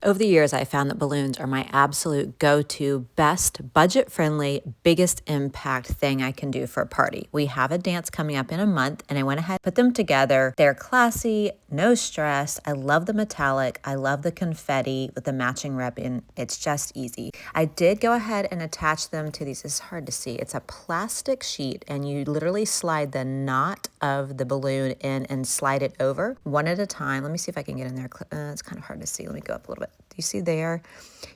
Over the years, I found that balloons are my absolute go-to, best, budget-friendly, biggest impact thing I can do for a party. We have a dance coming up in a month, and I went ahead and put them together. They're classy, no stress. I love the metallic. I love the confetti with the matching ribbon. It's just easy. I did go ahead and attach them to these. It's hard to see. It's a plastic sheet, and you literally slide the knot of the balloon in and slide it over one at a time. Let me see if I can get in there. It's kind of hard to see. Let me go up a little bit. Do you see there?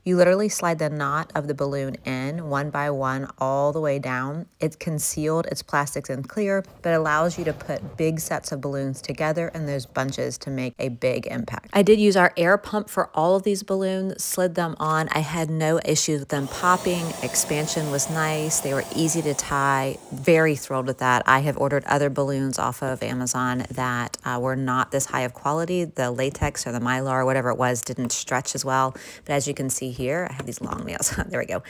You literally slide the knot of the balloon in one by one all the way down. It's concealed, it's plastic and clear, but allows you to put big sets of balloons together in those bunches to make a big impact. I did use our air pump for all of these balloons, slid them on. I had no issues with them popping. Expansion was nice. They were easy to tie. Very thrilled with that. I have ordered other balloons off of Amazon that were not this high of quality. The latex or the mylar or whatever it was didn't stretch as well. But as you can see here, I have these long nails. There we go.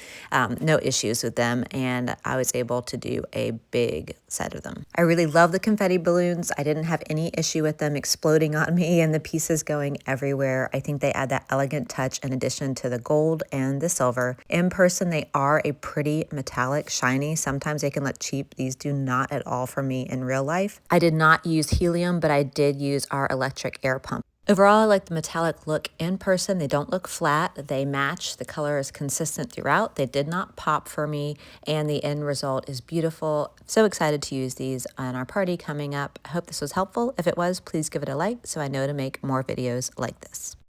No issues with them. And I was able to do a big set of them. I really love the confetti balloons. I didn't have any issue with them exploding on me and the pieces going everywhere. I think they add that elegant touch in addition to the gold and the silver. In person, they are a pretty metallic, shiny. Sometimes they can look cheap. These do not at all for me in real life. I did not use helium, but I did use our electric air pump. Overall, I like the metallic look in person. They don't look flat. They match. The color is consistent throughout. They did not pop for me, and the end result is beautiful. So excited to use these on our party coming up. I hope this was helpful. If it was, please give it a like so I know to make more videos like this.